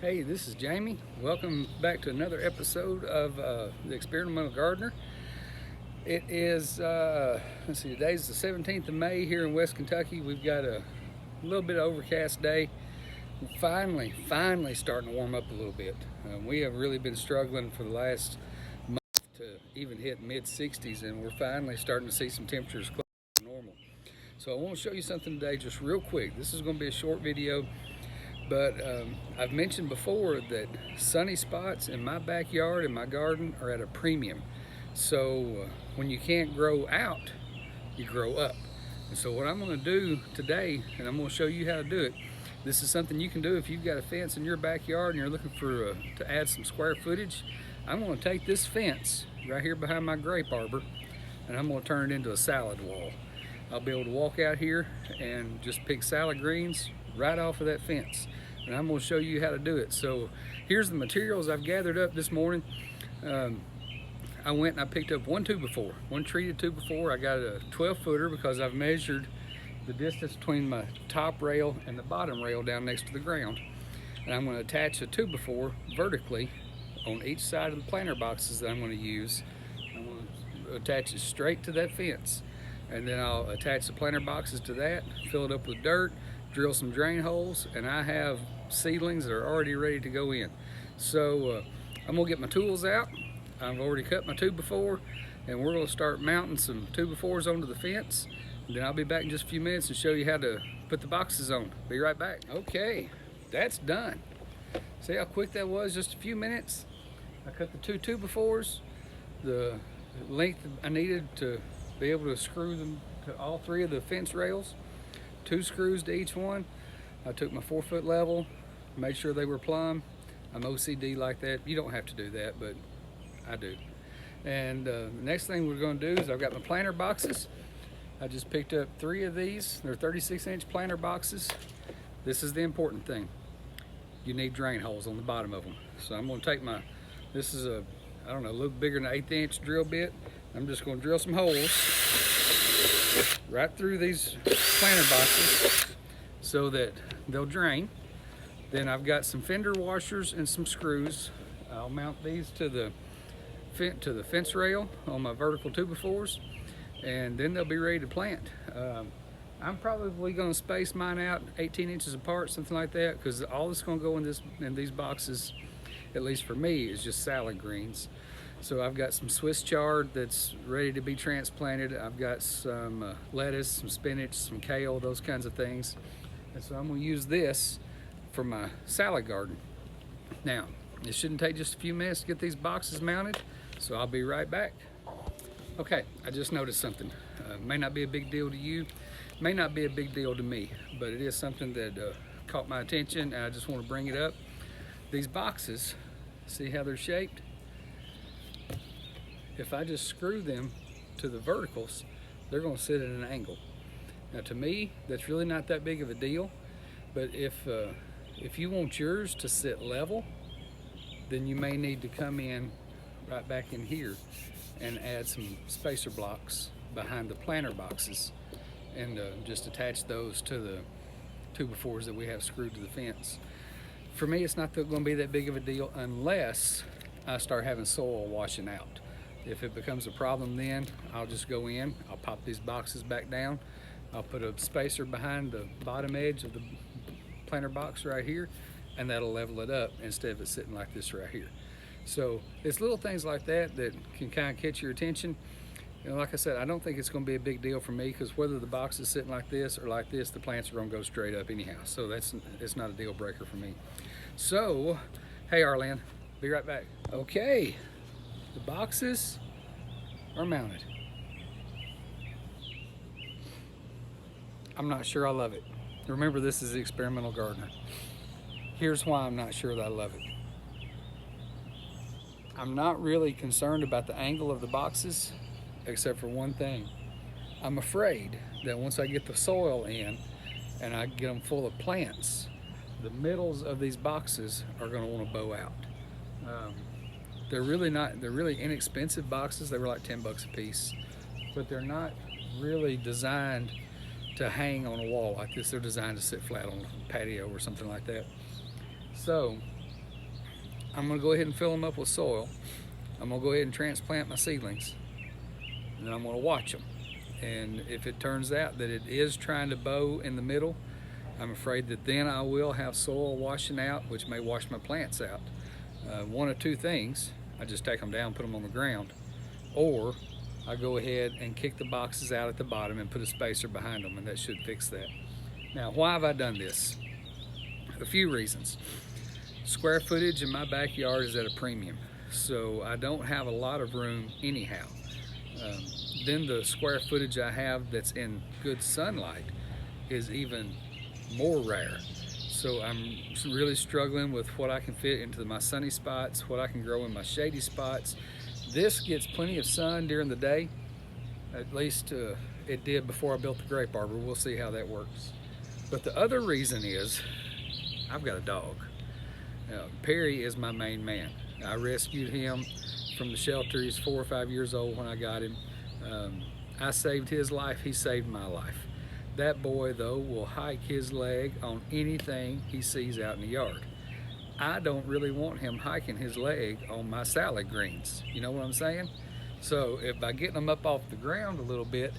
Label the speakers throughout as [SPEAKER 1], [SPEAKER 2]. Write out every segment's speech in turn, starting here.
[SPEAKER 1] Hey, this is Jamie. Welcome back to another episode of The Experimental Gardener. It is, let's see, today's the 17th of May here in West Kentucky. We've got a little bit of overcast day. Finally starting to warm up a little bit. We have really been struggling for the last month to even hit mid-60s, and we're finally starting to see some temperatures close to normal. So I want to show you something today just real quick. This is going to be a short video. But I've mentioned before that sunny spots in my backyard and my garden are at a premium. So when you can't grow out, you grow up. And so what I'm going to do today, and I'm going to show you how to do it. This is something you can do if you've got a fence in your backyard and you're looking for to add some square footage. I'm going to take this fence right here behind my grape arbor, and I'm going to turn it into a salad wall. I'll be able to walk out here and just pick salad greens right off of that fence, and I'm going to show you how to do it. So here's the materials I've gathered up this morning. I went and I picked up one treated 2x4. I got a 12-footer because I've measured the distance between my top rail and the bottom rail down next to the ground, and I'm going to attach a 2x4 vertically on each side of the planter boxes that I'm going to use. I'm going to attach it straight to that fence, and then I'll attach the planter boxes to that, fill it up with dirt, drill some drain holes, and I have seedlings that are already ready to go in. So I'm gonna get my tools out. I've already cut my 2x4, and we're gonna start mounting some 2x4s onto the fence. And then I'll be back in just a few minutes and show you how to put the boxes on. Be right back. Okay, that's done. See how quick that was, just a few minutes? I cut the two 2x4s, the length I needed to be able to screw them to all three of the fence rails. 2 screws to each one. I took my 4-foot level, made sure they were plumb. I'm OCD like that. You don't have to do that, but I do. And the next thing we're going to do is I've got my planter boxes. I just picked up 3 of these. They're 36-inch planter boxes. This is the important thing. You need drain holes on the bottom of them. So I'm going to take this is a little bigger than an 1/8 inch drill bit. I'm just going to drill some holes right through these planter boxes so that they'll drain. Then I've got some fender washers and some screws. I'll mount these to the fence rail on my vertical 2x4s, and then they'll be ready to plant. I'm probably going to space mine out 18 inches apart, something like that, because all that's going to go in these boxes, at least for me, is just salad greens. So I've got some Swiss chard that's ready to be transplanted. I've got some lettuce, some spinach, some kale, those kinds of things. And so I'm going to use this for my salad garden. Now, it shouldn't take just a few minutes to get these boxes mounted, so I'll be right back. Okay, I just noticed something. May not be a big deal to you, may not be a big deal to me, but it is something that caught my attention, and I just want to bring it up. These boxes, see how they're shaped? If I just screw them to the verticals, they're going to sit at an angle. Now to me, that's really not that big of a deal, but if you want yours to sit level, then you may need to come in right back in here and add some spacer blocks behind the planter boxes and just attach those to the 2x4s that we have screwed to the fence. For me, it's not going to be that big of a deal unless I start having soil washing out. If it becomes a problem, then I'll just go in, I'll pop these boxes back down, I'll put a spacer behind the bottom edge of the planter box right here, and that'll level it up instead of it sitting like this right here. So it's little things like that that can kind of catch your attention. And like I said, I don't think it's going to be a big deal for me, because whether the box is sitting like this or like this, the plants are going to go straight up anyhow. So it's not a deal breaker for me. So, hey Arlen, be right back. Okay. The boxes are mounted. I'm not sure I love it. Remember, this is the Experimental Gardener. Here's why I'm not sure that I love it. I'm not really concerned about the angle of the boxes, except for one thing. I'm afraid that once I get the soil in and I get them full of plants, the middles of these boxes are going to want to bow out. They're really inexpensive boxes. They were like 10 bucks a piece, but they're not really designed to hang on a wall like this. They're designed to sit flat on a patio or something like that. So I'm gonna go ahead and fill them up with soil. I'm gonna go ahead and transplant my seedlings, and then I'm gonna watch them. And if it turns out that it is trying to bow in the middle, I'm afraid that then I will have soil washing out, which may wash my plants out. One of two things: I just take them down, put them on the ground, or I go ahead and kick the boxes out at the bottom and put a spacer behind them, and that should fix that. Now, why have I done this? A few reasons. Square footage in my backyard is at a premium, so I don't have a lot of room anyhow. Then the square footage I have that's in good sunlight is even more rare. So I'm really struggling with what I can fit into my sunny spots, what I can grow in my shady spots. This gets plenty of sun during the day. At least it did before I built the grape arbor. We'll see how that works. But the other reason is I've got a dog. Perry is my main man. I rescued him from the shelter. He's 4 or 5 years old when I got him. I saved his life, he saved my life. That boy, though, will hike his leg on anything he sees out in the yard. I don't really want him hiking his leg on my salad greens. You know what I'm saying? So if by getting them up off the ground a little bit,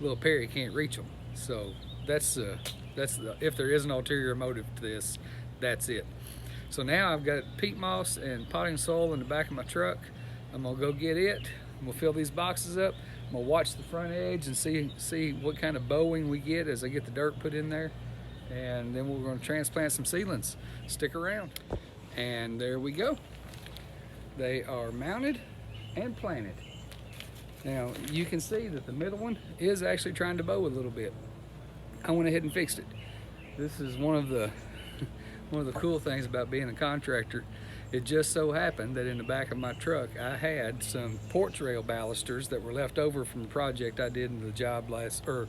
[SPEAKER 1] little Perry can't reach them. So if there is an ulterior motive to this, that's it. So now I've got peat moss and potting soil in the back of my truck. I'm gonna go get it. I'm gonna fill these boxes up. I'm gonna watch the front edge and see what kind of bowing we get as I get the dirt put in there. And then we're gonna transplant some seedlings. Stick around. And there we go. They are mounted and planted. Now you can see that the middle one is actually trying to bow a little bit. I went ahead and fixed it. This is one of the cool things about being a contractor. It just so happened that in the back of my truck I had some porch rail balusters that were left over from the project I did in the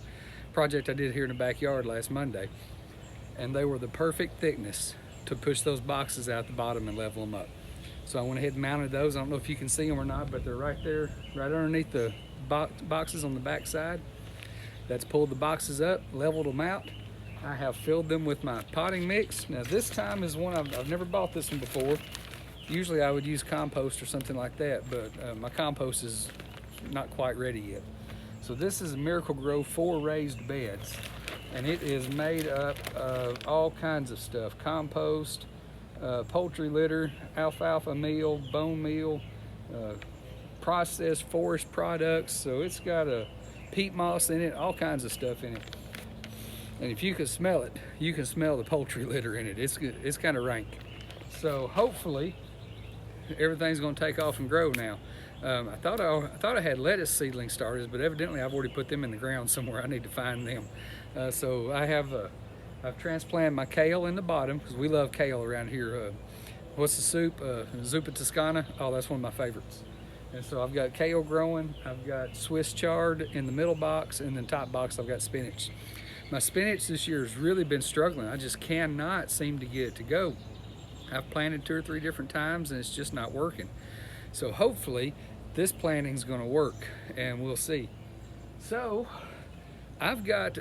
[SPEAKER 1] project I did here in the backyard last Monday, and they were the perfect thickness to push those boxes out the bottom and level them up. So I went ahead and mounted those. I don't know if you can see them or not, but they're right there, right underneath the boxes on the back side. That's pulled the boxes up, leveled them out. I have filled them with my potting mix. Now this time is one I've never bought this one before. Usually I would use compost or something like that, but my compost is not quite ready yet. So this is a Miracle-Gro 4 raised beds, and it is made up of all kinds of stuff: compost, poultry litter, alfalfa meal, bone meal, processed forest products. So it's got a peat moss in it, all kinds of stuff in it. And if you can smell it, you can smell the poultry litter in it. It's kind of rank. So hopefully everything's going to take off and grow now. I thought I had lettuce seedling starters, but evidently I've already put them in the ground somewhere. I need to find them. So I've transplanted my kale in the bottom, because we love kale around here. What's the soup? Zuppa Toscana. Oh, that's one of my favorites. And so I've got kale growing. I've got Swiss chard in the middle box, and then top box I've got spinach. My spinach this year has really been struggling. I just cannot seem to get it to go. I've planted 2 or 3 different times and it's just not working. So hopefully this planting is going to work, and we'll see. So I've got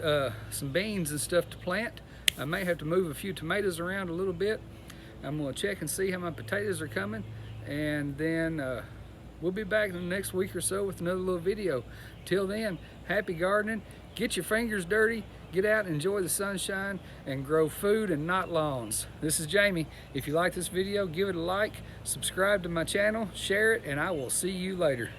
[SPEAKER 1] some beans and stuff to plant. I may have to move a few tomatoes around a little bit. I'm going to check and see how my potatoes are coming, and then we'll be back in the next week or so with another little video. Till then, happy gardening. Get your fingers dirty. Get out and enjoy the sunshine and grow food and not lawns. This is Jamie. If you like this video, give it a like, subscribe to my channel, share it, and I will see you later.